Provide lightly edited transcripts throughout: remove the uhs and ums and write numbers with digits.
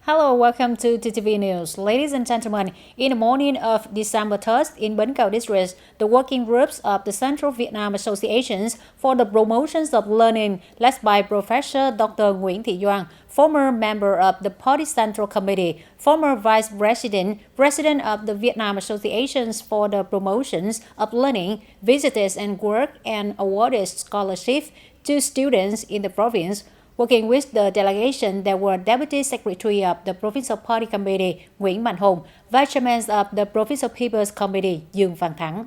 Hello, welcome to TTV News. Ladies and gentlemen, in the morning of December 3rd, in Bến Cầu District, the working groups of the Central Vietnam Associations for the Promotions of Learning, led by Professor Dr. Nguyễn Thị Doan, former member of the Party Central Committee, former Vice President, President of the Vietnam Associations for the Promotions of Learning, visited and worked and awarded scholarships to students in the province. Working with the delegation, there were Deputy Secretary of the Provincial Party Committee Nguyễn Mạnh Hùng, Vice Chairman of the Provincial People's Committee Dương Văn Thắng.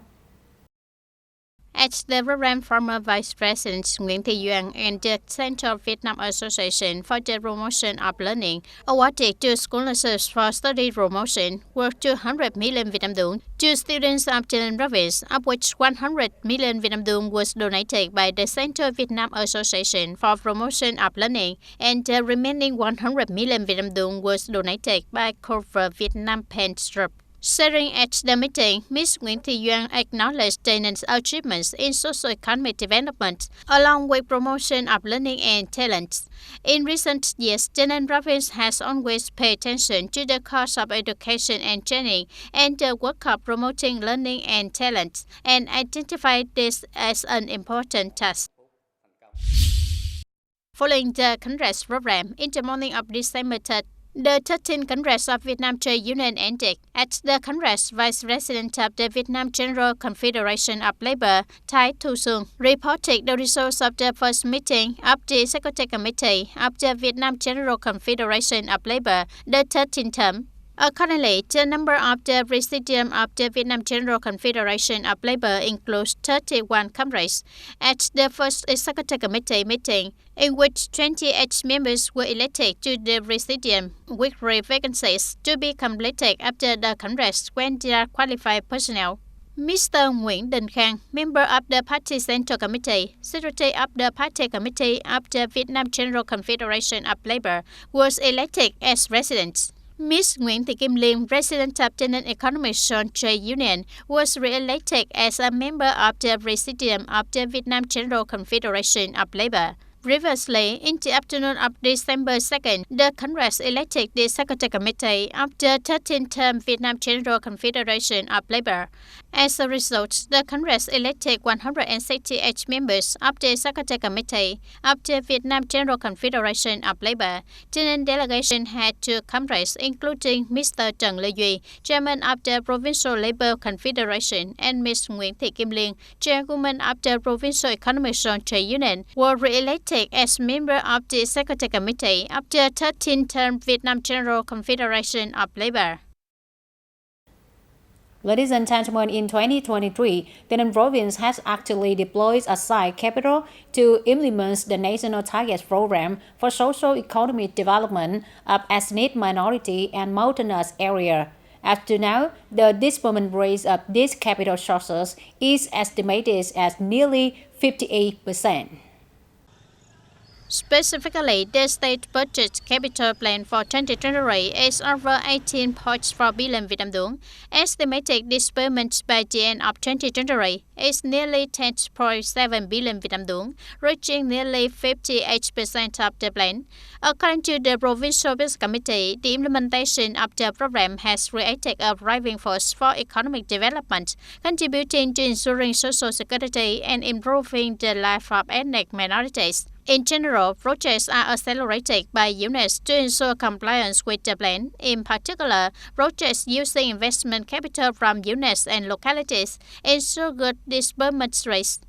At the program, former Vice President Nguyễn Thị Doan and the Central Vietnam Association for the Promotion of Learning awarded two scholarships for study promotion worth 200 million Vietnam dong to students of Tây Ninh province, of which 100 million Vietnam dong was donated by the Central Vietnam Association for Promotion of Learning, and the remaining 100 million Vietnam dong was donated by Cover Vietnam Pen Group. Sharing at the meeting, Ms. Nguyễn Thị Doan acknowledged TayNinh's achievements in socio-economic development, along with promotion of learning and talent. In recent years, Tây Ninh province has always paid attention to the cause of education and training and the work of promoting learning and talent, and identified this as an important task. Following the Congress program, in the morning of December 3rd, the 13th Congress of Vietnam Trade Union ended. At the Congress, Vice President of the Vietnam General Confederation of Labour, Thái Thu Xuân, reported the results of the first meeting of the Executive Committee of the Vietnam General Confederation of Labour, the 13th term. Accordingly, the number of the Presidium of the Vietnam General Confederation of Labour includes 31 comrades. At the first Executive Committee meeting, in which 28 members were elected to the Presidium, with 3 vacancies to be completed after the Congress when there are qualified personnel. Mr. Nguyễn Đình Khang, member of the Party Central Committee, Secretary of the Party Committee of the Vietnam General Confederation of Labour, was elected as President. Ms. Nguyễn Thị Kim Liên, President of the Economic Zone Trade Union, was re-elected as a member of the Presidium of the Vietnam General Confederation of Labour. Previously, in the afternoon of December 2nd, the Congress elected the Executive Committee of the 13th term Vietnam General Confederation of Labour. As a result, the Congress elected 168 members of the Executive Committee of the Vietnam General Confederation of Labour. The delegation had 2 comrades, including Mr. Trần Lê Duy, Chairman of the Provincial Labour Confederation, and Ms. Nguyễn Thị Kim Liên, Chairwoman of the Provincial Economic Zone Trade Union, were re-elected as member of the Executive Committee of the 13th term Vietnam General Confederation of Labour. Ladies and gentlemen, in 2023, Tây Ninh province has actively deployed aside capital to implement the National Target Program for Socio-Economic Development of Ethnic Minority and Mountainous Area. As to now, the disbursement rate of these capital sources is estimated as nearly 58%. Specifically, the state budget capital plan for 2023 is over 18.4 billion Vietnam dong. Estimated disbursement by the end of 2023 is nearly 10.7 billion Vietnam dong, reaching nearly 58% of the plan. According to the Provincial Business Committee, the implementation of the program has created a driving force for economic development, contributing to ensuring social security and improving the life of ethnic minorities. In general, projects are accelerated by units to ensure compliance with the plan. In particular, projects using investment capital from units and localities ensure good disbursement rates.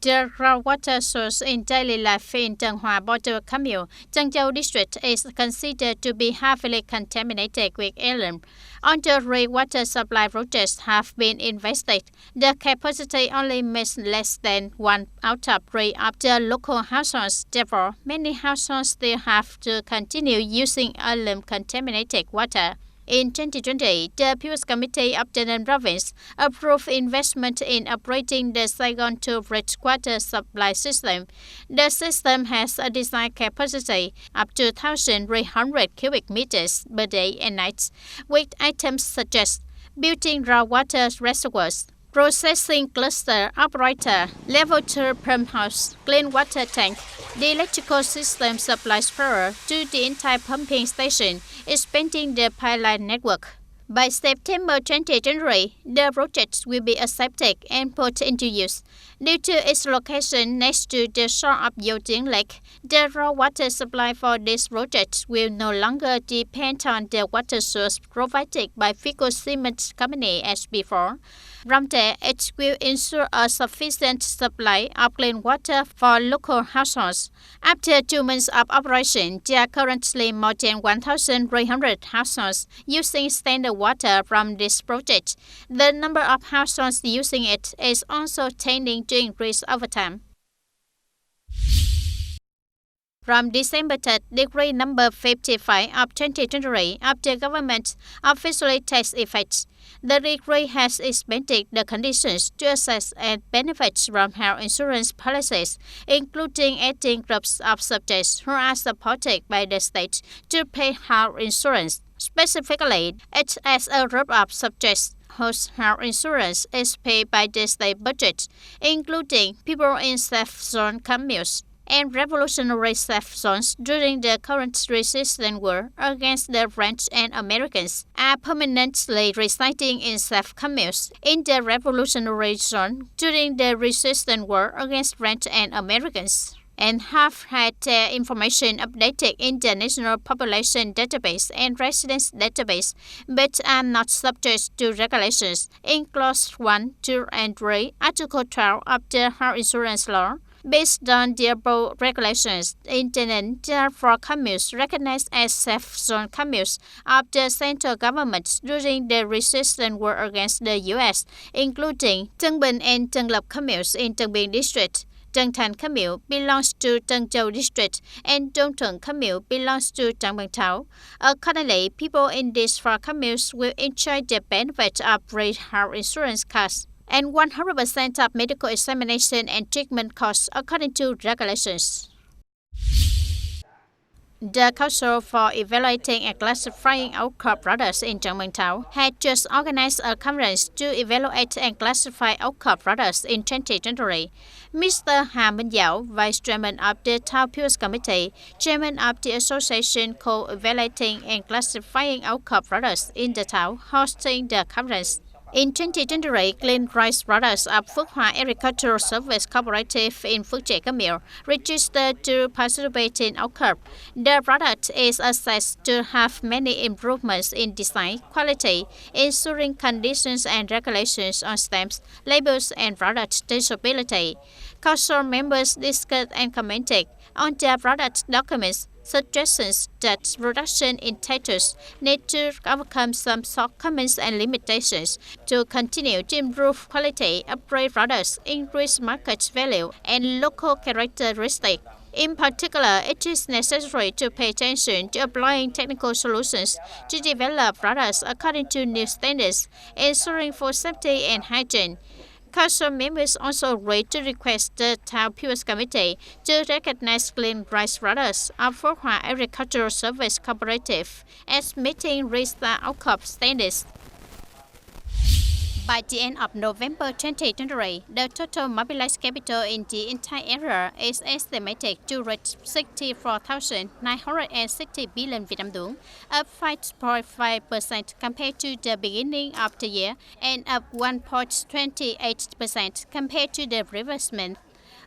The groundwater source in daily life in Tân Hòa Border Commune, Tân Châu District is considered to be heavily contaminated with alum. On the 3 water supply projects have been invested, the capacity only meets less than 1 out of 3 of the local households. Therefore, many households still have to continue using alum-contaminated water. In 2020, the People's Committee of Tây Ninh Province approved investment in upgrading the Saigon to Bridge water supply system. The system has a design capacity up to 1,300 cubic meters per day and night, with items such as built-in groundwater reservoirs, processing cluster operator, level 2 pump house, clean water tank. The electrical system supplies power to the entire pumping station, expanding the pipeline network. By September 2023, the project will be accepted and put into use. Due to its location next to the shore of Yelting Lake, the raw water supply for this project will no longer depend on the water source provided by Fico Cement Company as before. From there, it will ensure a sufficient supply of clean water for local households. After 2 months of operation, there are currently more than 1,300 households using standard water from this project. The number of households using it is also tending to increase over time. From December 3rd, Decree number 55 of 2023 of the government officially takes effect. The decree has expanded the conditions to access and benefits from health insurance policies, including adding groups of subjects who are supported by the state to pay health insurance. Specifically, it adds a group of subjects whose health insurance is paid by the state budget, including people in safe zone communes and revolutionary safe zones during the current resistance war against the French and Americans are permanently residing in safe communes in the revolutionary zone during the resistance war against French and Americans, and have had their information updated in the National Population Database and Residence Database, but are not subject to regulations in Clause 1, 2, and 3, Article 12 of the Health Insurance Law. Based on the above regulations, intended for communes recognized as safe zone communes of the central government during the resistance war against the U.S., including Tân Bình and Tân Lộc communes in Tân Bình District. Tân Thành commune belongs to Tân Châu District, and Đông Thuận commune belongs to Tràng Bàng Thảo. Accordingly, people in these 4 communes will enjoy the benefit of free health insurance cards and 100% of medical examination and treatment costs according to regulations. The Council for Evaluating and Classifying Outcrop Products in Tràng Bàng Thảo had just organized a conference to evaluate and classify outcrop products in 2023. Mr. Hà Minh Dạo, Vice Chairman of the Thảo Appeals Committee, Chairman of the Association Co-Evaluating and Classifying Outcrop Products in the Thảo, hosting the conference. In 2023, clean rice products of Phước Hòa Agricultural Service Cooperative in Phước Trẻ Cam Miểu registered to participate in outcrop. The product is assessed to have many improvements in design, quality, ensuring conditions and regulations on stamps, labels, and product traceability. Council members discussed and commented on the product documents, suggestions that production integrators need to overcome some shortcomings and limitations to continue to improve quality, upgrade products, increase market value, and local characteristics. In particular, it is necessary to pay attention to applying technical solutions to develop products according to new standards, ensuring food safety and hygiene. Council members also agreed to request the Thảo Appeals Committee to recognize clean rice products of Phước Hòa Agricultural Service Cooperative as meeting RISA outcrop standards. By the end of November 2023, the total mobilized capital in the entire area is estimated to reach 64,960 billion Vietnam dong, up 5.5% compared to the beginning of the year and up 1.28% compared to the previous month,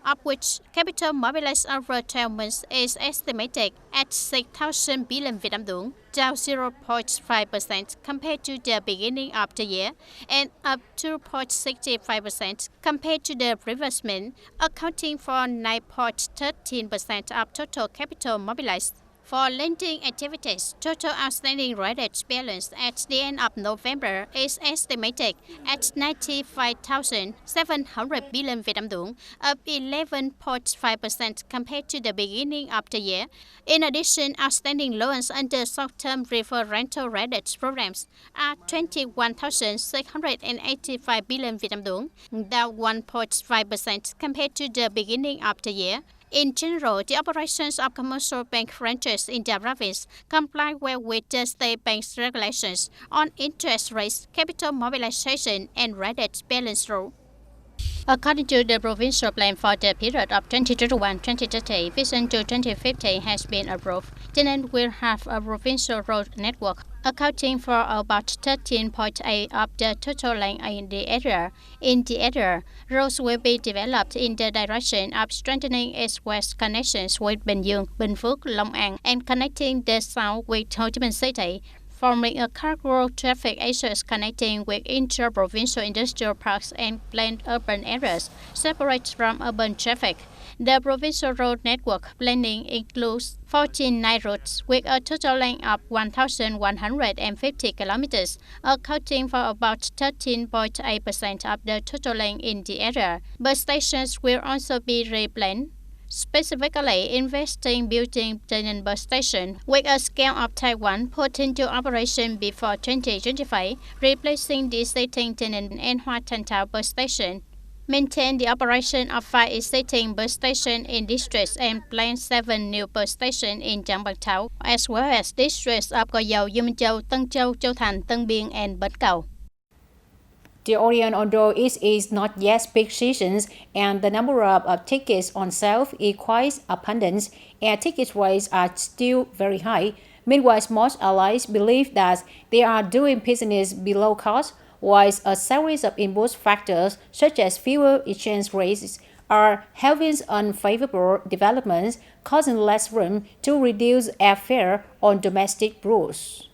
of which capital mobilized over 12 months is estimated at 6,000 billion Vietnam dong, down 0.5% compared to the beginning of the year and up 2.65% compared to the previous month, accounting for 9.13% of total capital mobilized. For lending activities, total outstanding credit balance at the end of November is estimated at 95,700 billion Vietnam dong, up 11.5% compared to the beginning of the year. In addition, outstanding loans under short-term reverse rental credit programs are 21,685 billion Vietnam dong, down 1.5% compared to the beginning of the year. In general, the operations of commercial bank branches in the province comply well with the state bank's regulations on interest rates, capital mobilization, and credit balance rule. According to the provincial plan for the period of 2021-2030, Vision to 2050 has been approved. TayNinhTV will have a provincial road network accounting for about 13.8% of the total length in the area. In the area, roads will be developed in the direction of strengthening east-west connections with Bình Dương, Bình Phước, Long An, and connecting the south with Ho Chi Minh City, forming a cargo traffic access connecting with inter-provincial industrial parks and planned urban areas, separate from urban traffic. The provincial road network planning includes 14 night roads with a total length of 1,150 kilometers, accounting for about 13.8% of the total length in the area. Bus stations will also be replanned, specifically investing building TayNinhTV bus station with a scale of Type 1 put into operation before 2025, replacing the existing TayNinhTV and Hoa Thanh Thao bus station. Maintain the operation of 5 existing bus stations in districts and plan 7 new bus stations in Giang Bang Thao, as well as districts of Gò Dầu, U Minh Châu, Tân Châu, Châu Thành, Tân Biên, and Bến Cầu. The audience, although it is not yet peak seasons and the number of tickets on sale is quite abundant, and ticket rates are still very high. Meanwhile, most airlines believe that they are doing business below cost, while a series of input factors such as fuel exchange rates are having unfavorable developments, causing less room to reduce airfare on domestic routes.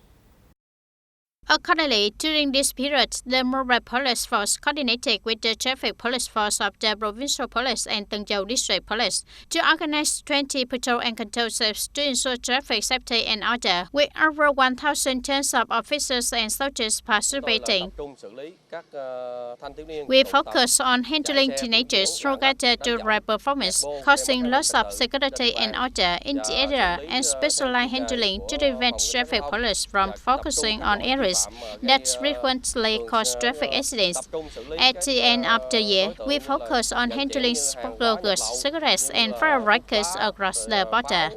Accordingly, during this period, the mobile police force coordinated with the traffic police force of the provincial police and Tân Châu district police to organize 20 patrol and control shifts to ensure traffic safety and order, with over 1,000 tons of officers and soldiers participating. We focus on handling teenagers targeted to right performance, causing loss of security and order in the area, and specialized handling to prevent traffic police from focusing on areas that frequently cause traffic accidents. At the end of the year, we focus on handling smugglers, cigarettes, and firecrackers across the border.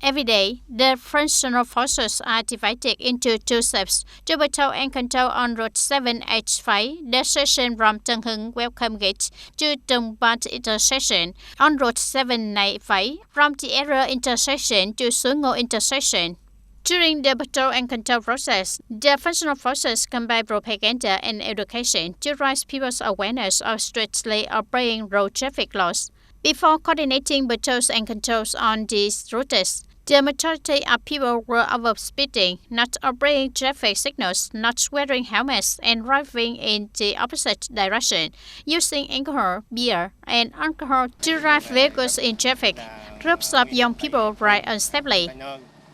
Every day, the functional forces are divided into 2 shifts to patrol and control on Road 7H5, the section from Tân Hưng Welcome Gate to Tung Bat intersection, on Road 795 from the area intersection to Suối Ngô intersection. During the patrol and control process, the functional forces combine propaganda and education to raise people's awareness of strictly obeying road traffic laws. Before coordinating patrols and controls on these routes, the majority of people were overspeeding, not obeying traffic signals, not wearing helmets, and driving in the opposite direction, using alcohol, beer, and alcohol to drive vehicles in traffic. Groups of young people ride unstably.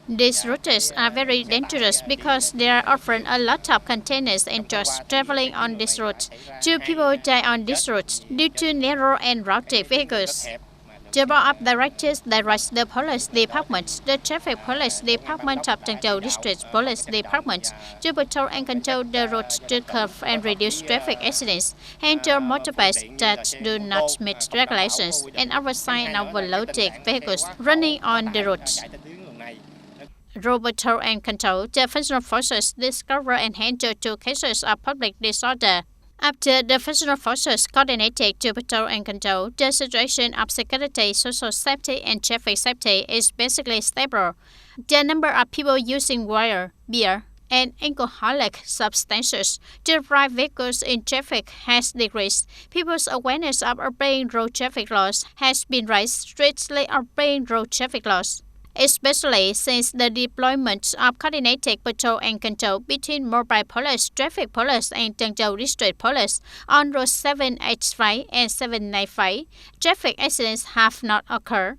These routes are very dangerous because there are often a lot of containers and trucks traveling on this route. 2 people die on this route due to narrow and rowdy vehicles. The board of directors directs the police department, the traffic police department of Tân Châu District Police Department to patrol and control the road to curb and reduce traffic accidents, handle motorbikes that do not meet regulations, and oversight and overloaded vehicles running on the roads. Road patrol and control, the functional forces discover and handle 2 cases of public disorder. After the functional forces coordinated to patrol and control, the situation of security, social safety, and traffic safety is basically stable. The number of people using wire, beer, and alcoholic substances to drive vehicles in traffic has decreased. People's awareness of obeying road traffic laws has been raised, strictly obeying road traffic laws, especially since the deployment of coordinated patrol and control between mobile police, traffic police, and Tân Châu District Police on Road 7H5 and 795, traffic accidents have not occurred.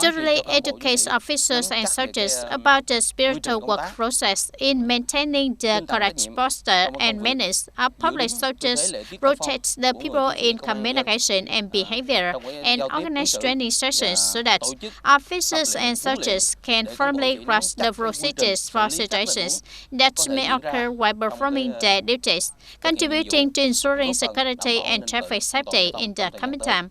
thoroughly educates officers and soldiers about the spiritual work process in maintaining the correct posture and manners of public soldiers, protects the people in communication and behavior, and organize training sessions so that officers and soldiers can firmly grasp the procedures for situations that may occur while performing their duties, contributing to ensuring security and traffic safety in the coming time.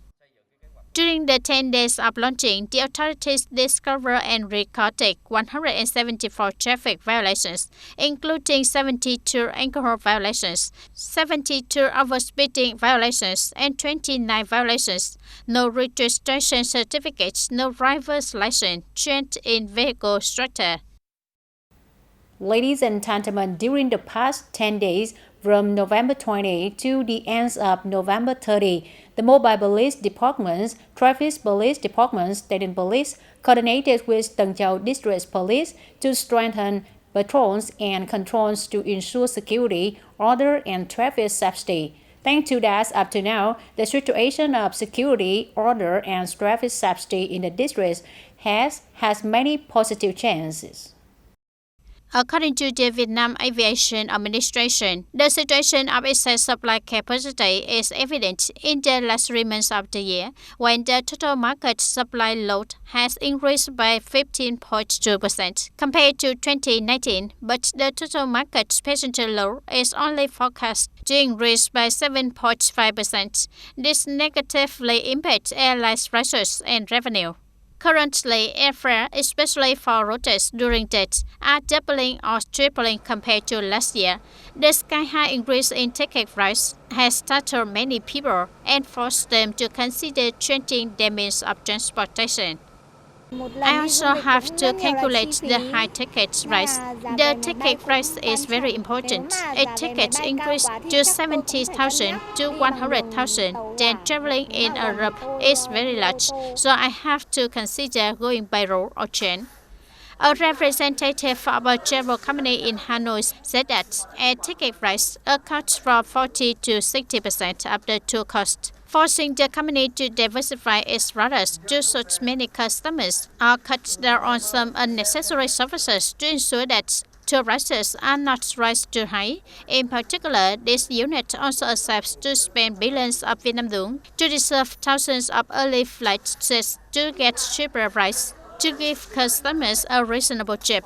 During the 10 days of launching, the authorities discovered and recorded 174 traffic violations, including 72 alcohol violations, 72 overspeeding violations, and 29 violations. No registration certificates, no driver's license, change in vehicle structure. Ladies and gentlemen, during the past 10 days, from November 20 to the end of November 30, the mobile police departments, traffic police departments, state police coordinated with Tân Châu District Police to strengthen patrols and controls to ensure security, order, and traffic safety. Thanks to that, up to now, the situation of security, order, and traffic safety in the district has many positive changes. According to the Vietnam Aviation Administration, the situation of excess supply capacity is evident in the last 3 months of the year, when the total market supply load has increased by 15.2% compared to 2019, but the total market passenger load is only forecast to increase by 7.5%. This negatively impacts airlines' prices and revenue. Currently, airfare, especially for routes during dates, are doubling or tripling compared to last year. The sky-high increase in ticket price has startled many people and forced them to consider changing their means of transportation. I also have to calculate the high ticket price. The ticket price is very important. A ticket increase to 70,000 to 100,000, then traveling in Europe is very large, so I have to consider going by road or train. A representative of a travel company in Hanoi said that a ticket price accounts for 40 to 60% of the tour cost, forcing the company to diversify its routes to suit many customers or cut down on some unnecessary services to ensure that tour prices are not raised too high. In particular, this unit also accepts to spend billions of Vietnam dong to reserve thousands of early flights just to get cheaper price, to give customers a reasonable trip.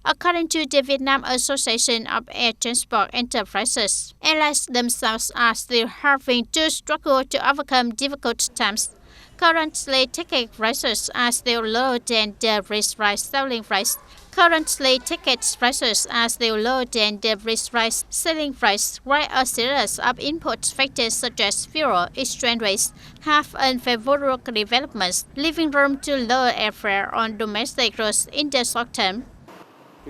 According to the Vietnam Association of Air Transport Enterprises, airlines themselves are still having to struggle to overcome difficult times. Currently, ticket prices are still lower than the risk-price selling price. Currently, ticket prices are still lower than the risk-price selling price, while a series of input factors such as fuel, exchange rates have unfavorable developments, leaving room to lower airfare on domestic routes in the short term.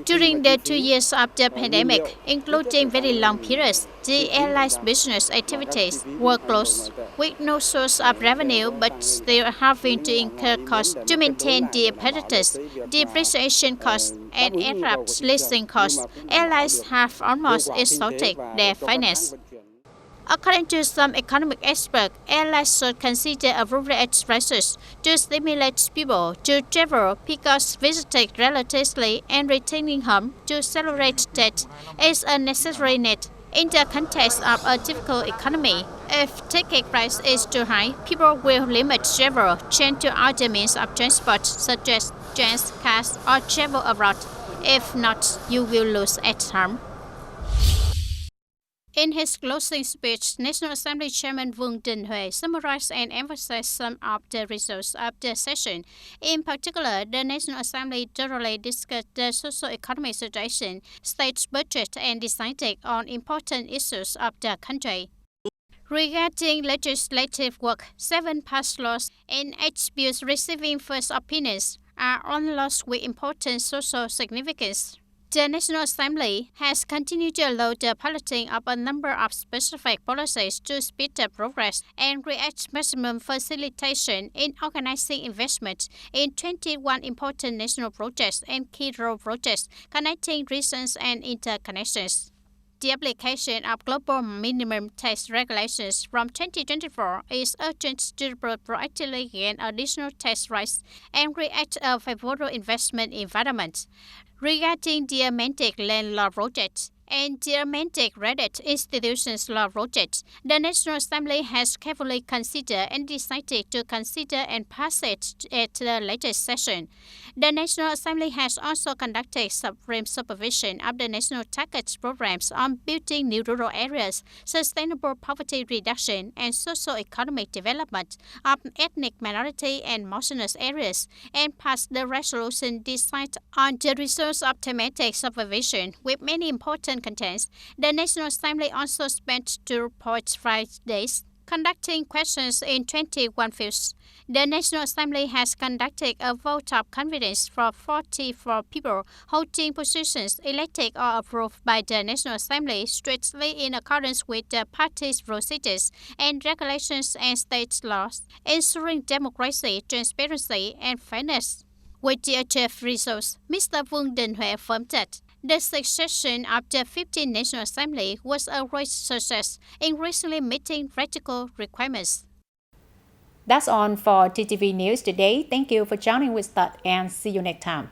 During the 2 years of the pandemic, including very long periods, the airline's business activities were closed, with no source of revenue but still having to incur costs to maintain the apparatus, depreciation costs, and aircraft leasing costs. Airlines have almost exhausted their finance. According to some economic experts, airlines should consider appropriate prices to stimulate people to travel because visiting relatives and returning home to celebrate that is a necessary need. In the context of a difficult economy, if ticket price is too high, people will limit travel, change to other means of transport such as trains, cars, or travel abroad. If not, you will lose at home. In his closing speech, National Assembly Chairman Vương Đình Huệ summarized and emphasized some of the results of the session. In particular, the National Assembly thoroughly discussed the socio-economic situation, state budget, and decided on important issues of the country. Regarding legislative work, 7 past laws and 8 bills receiving first opinions are on laws with important social significance. The National Assembly has continued to allow the piloting of a number of specific policies to speed up progress and create maximum facilitation in organizing investment in 21 important national projects and key road projects connecting regions and interconnections. the application of global minimum tax regulations from 2024 is urgent to proactively gain additional tax rights and create a favorable investment environment. Regarding the amended land law project and the amended credit institutions law project, the National Assembly has carefully considered and decided to consider and pass it at the latest session. The National Assembly has also conducted supreme supervision of the national target programs on building new rural areas, sustainable poverty reduction, and socio-economic development of ethnic minority and mountainous areas, and passed the resolution decided on the results of thematic supervision with many important contents. The National Assembly also spent 2.5 days conducting questions in 21 fields. The National Assembly has conducted a vote of confidence for 44 people holding positions elected or approved by the National Assembly strictly in accordance with the party's procedures and regulations and state laws, ensuring democracy, transparency, and fairness. With the achieved results, Mr. Vương Đình Huệ affirmed that the succession of the 15th National Assembly was a great success in recently meeting practical requirements. That's all for TTV News today. Thank you for joining with us and see you next time.